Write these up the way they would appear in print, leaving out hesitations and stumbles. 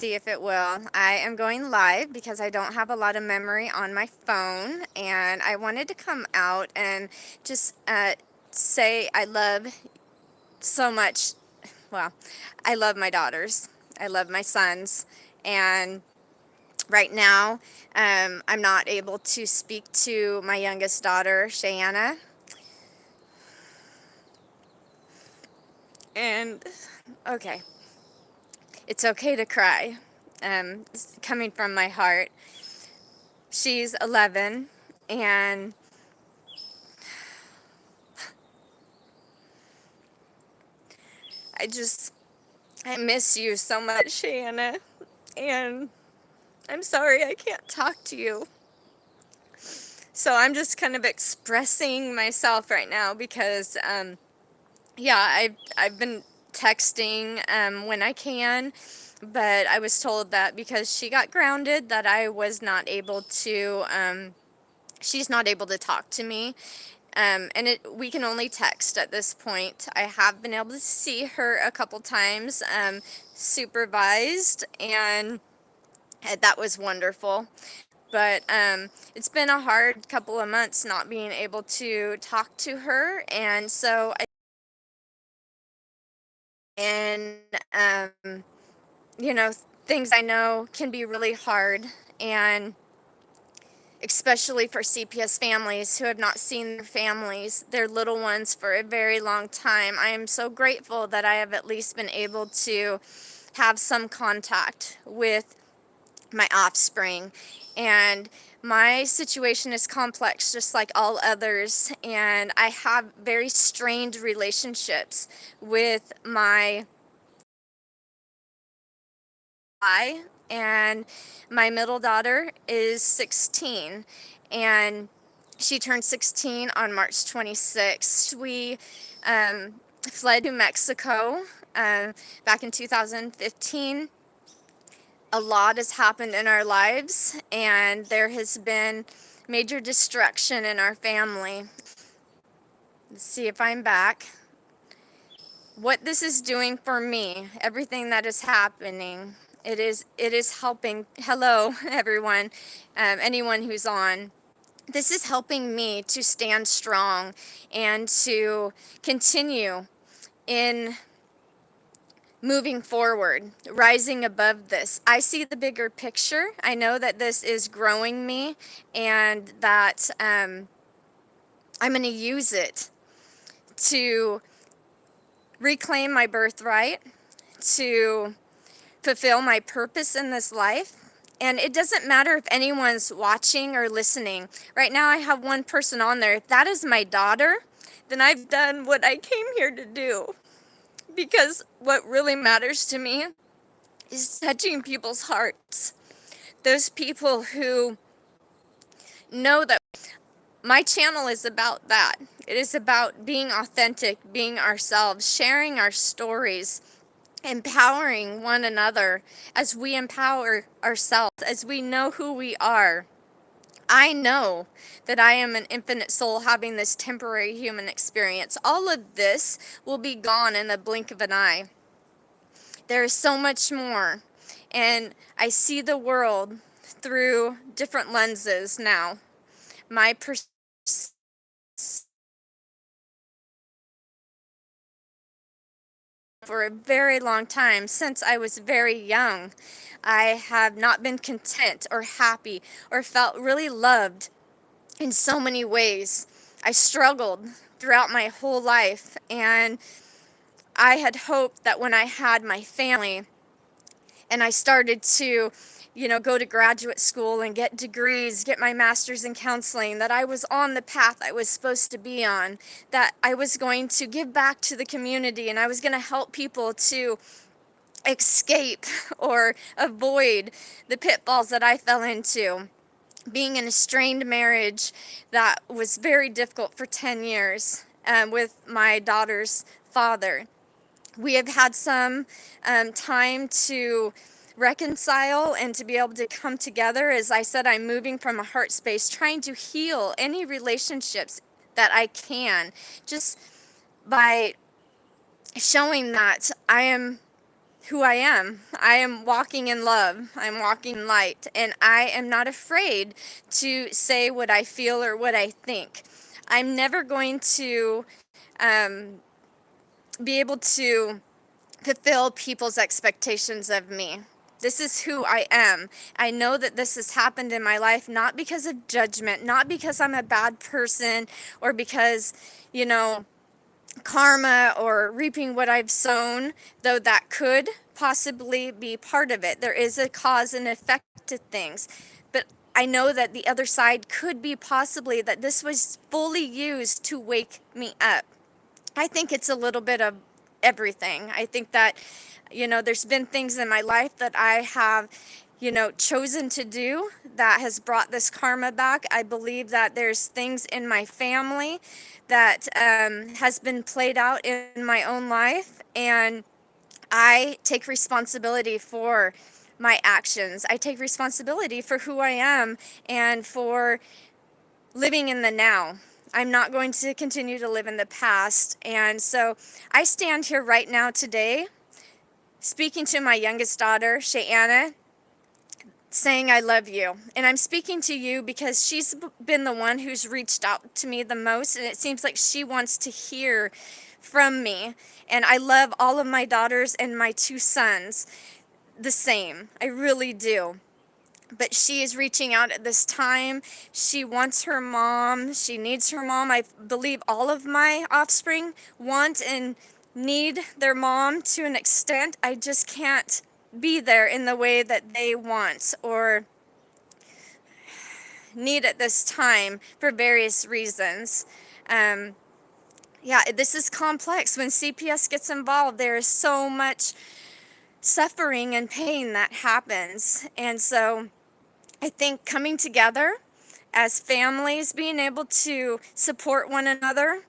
see if it will. I am going live because I don't have a lot of memory on my phone, and I wanted to come out and just say I love so much. Well, I love my daughters. I love my sons, and right now, I'm not able to speak to my youngest daughter, Shayanna, and okay, it's okay to cry. It's coming from my heart. She's 11, and I just, I miss you so much, Shayanna, and I'm sorry I can't talk to you. So I'm just kind of expressing myself right now because, yeah, I've been texting when I can, but I was told that because she got grounded that I was not able to, she's not able to talk to me. And we can only text at this point. I have been able to see her a couple times, supervised, and that was wonderful. But it's been a hard couple of months not being able to talk to her, and so and you know, things I know can be really hard, and especially for CPS families who have not seen their families, their little ones, for a very long time. I am so grateful that I have at least been able to have some contact with my offspring. And my situation is complex, just like all others, and I have very strained relationships with my and my middle daughter is 16, and she turned 16 on March 26th. We fled to Mexico back in 2015. A lot has happened in our lives, and there has been major destruction in our family. Let's see if I'm back. What this is doing for me, everything that is happening, it is helping. Hello, everyone, anyone who's on. This is helping me to stand strong and to continue in moving forward, rising above this. I see the bigger picture. I know that this is growing me, and that I'm going to use it to reclaim my birthright, to fulfill my purpose in this life. And it doesn't matter if anyone's watching or listening. Right now I have one person on there. If that is my daughter, then I've done what I came here to do. Because what really matters to me is touching people's hearts. Those people who know that my channel is about that. It is about being authentic, being ourselves, sharing our stories, empowering one another as we empower ourselves, as we know who we are. I know that I am an infinite soul having this temporary human experience. All of this will be gone in the blink of an eye. There is so much more, and I see the world through different lenses now. My for a very long time, since I was very young, I have not been content or happy or felt really loved in so many ways. I struggled throughout my whole life, and I had hoped that when I had my family and I started to, go to graduate school and get degrees, get my master's in counseling, that I was on the path I was supposed to be on, that I was going to give back to the community, and I was going to help people to escape or avoid the pitfalls that I fell into. Being in a strained marriage that was very difficult for 10 years with my daughter's father. We have had some time to reconcile and to be able to come together. As I said, I'm moving from a heart space, trying to heal any relationships that I can, just by showing that I am who I am. I am walking in love. I'm walking in light. And I am not afraid to say what I feel or what I think. I'm never going to um, be able to fulfill people's expectations of me. This is who I am. I know that this has happened in my life not because of judgment, not because I'm a bad person or because, you know, karma or reaping what I've sown, though that could possibly be part of it. There is a cause and effect to things. But I know that the other side could be possibly that this was fully used to wake me up. I think it's a little bit of everything. I think that, you know, there's been things in my life that I have, you know, chosen to do that has brought this karma back. I believe that there's things in my family that has been played out in my own life, and I take responsibility for my actions. I take responsibility for who I am and for living in the now. I'm not going to continue to live in the past. And so I stand here right now today speaking to my youngest daughter, Shay, saying I love you. And I'm speaking to you because she's been the one who's reached out to me the most, and it seems like she wants to hear from me. And I love all of my daughters and my two sons the same. I really do. But she is reaching out at this time. She wants her mom. She needs her mom. I believe all of my offspring want and need their mom to an extent. I just can't be there in the way that they want or need at this time for various reasons. Yeah, this is complex. When CPS gets involved, there is so much suffering and pain that happens. And so I think coming together as families, being able to support one another,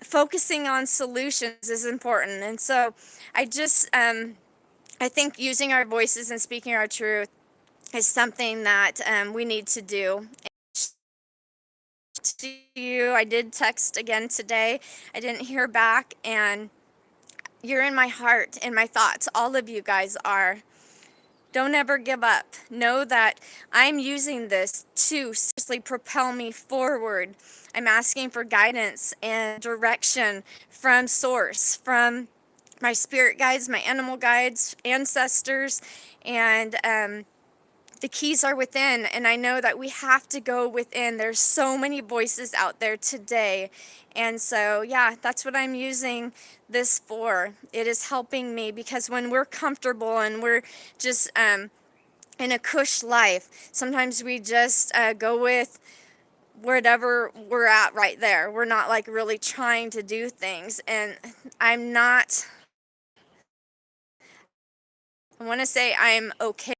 focusing on solutions is important. And so I just, I think using our voices and speaking our truth is something that we need to do. To you, I did text again today. I didn't hear back, and you're in my heart and my thoughts. All of you guys are. Don't ever give up. Know that I'm using this to seriously propel me forward. I'm asking for guidance and direction from source, from my spirit guides, my animal guides, ancestors, and the keys are within. And I know that we have to go within. There's so many voices out there today. And so, yeah, that's what I'm using this for. It is helping me because when we're comfortable and we're just in a cush life, sometimes we just go with wherever we're at right there. We're not like really trying to do things. And I'm not, I want to say I'm okay.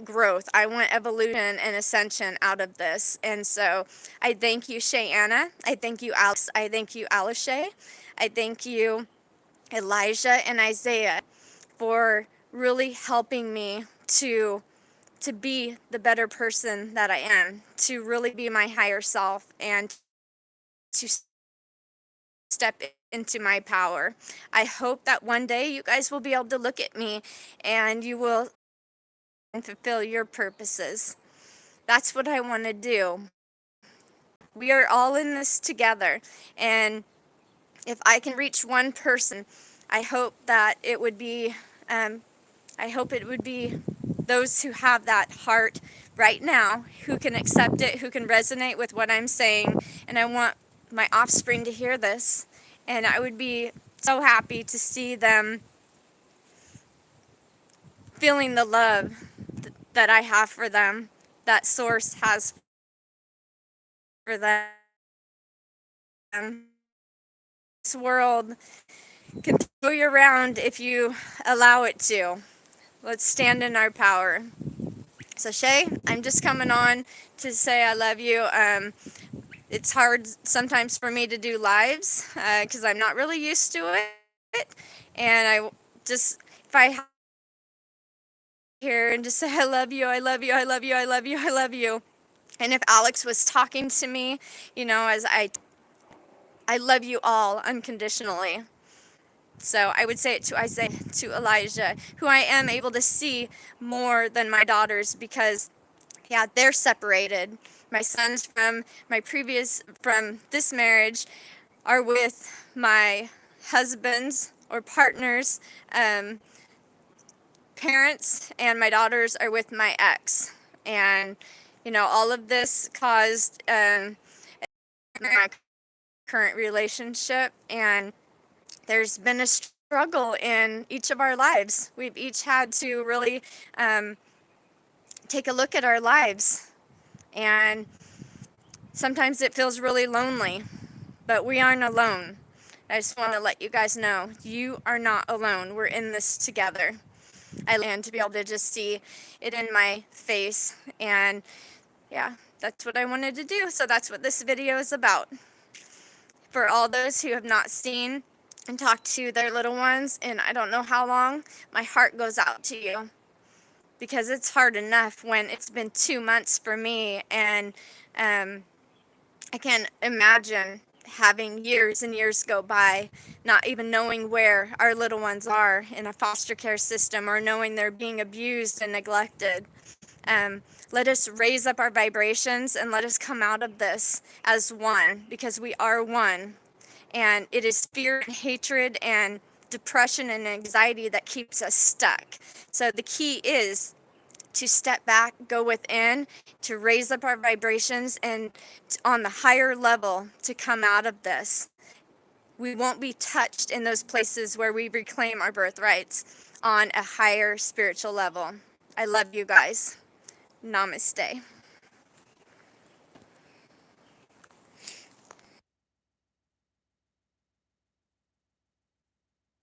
Growth. I want evolution and ascension out of this. And so I thank you, Shay. I thank you, Alex. I thank you, Alishae. I thank you, Elijah and Isaiah, for really helping me to be the better person that I am, to really be my higher self, and to step into my power. I hope that one day you guys will be able to look at me and you will fulfill your purposes. That's what I want to do. We are all in this together, and if I can reach one person, I hope that it would be those who have that heart right now, who can accept it, who can resonate with what I'm saying. And I want my offspring to hear this, and I would be so happy to see them feeling the love that I have for them, that source has for them. This world can throw you around if you allow it to. Let's stand in our power. So Shay, I'm just coming on to say I love you. It's hard sometimes for me to do lives because I'm not really used to it. And I just, if I here and just say I love you, I love you, I love you, I love you, I love you. And if Alex was talking to me, you know, as I love you all unconditionally. So I would say it to Isaiah, to Elijah, who I am able to see more than my daughters because, yeah, they're separated. My sons from this marriage are with my husband's or partner's parents, and my daughters are with my ex. And, all of this caused my current relationship, and there's been a struggle in each of our lives. We've each had to really take a look at our lives, and sometimes it feels really lonely, but we aren't alone. I just want to let you guys know, you are not alone. We're in this together. And to be able to just see it in my face, and yeah, that's what I wanted to do. So that's what this video is about. For all those who have not seen and talked to their little ones in I don't know how long, my heart goes out to you, because it's hard enough when it's been 2 months for me, and I can't imagine having years and years go by not even knowing where our little ones are in a foster care system, or knowing they're being abused and neglected. Let us raise up our vibrations and let us come out of this as one, because we are one. And it is fear and hatred and depression and anxiety that keeps us stuck. So the key is to step back, go within, to raise up our vibrations, and on the higher level to come out of this. We won't be touched in those places where we reclaim our birthrights on a higher spiritual level. I love you guys. Namaste.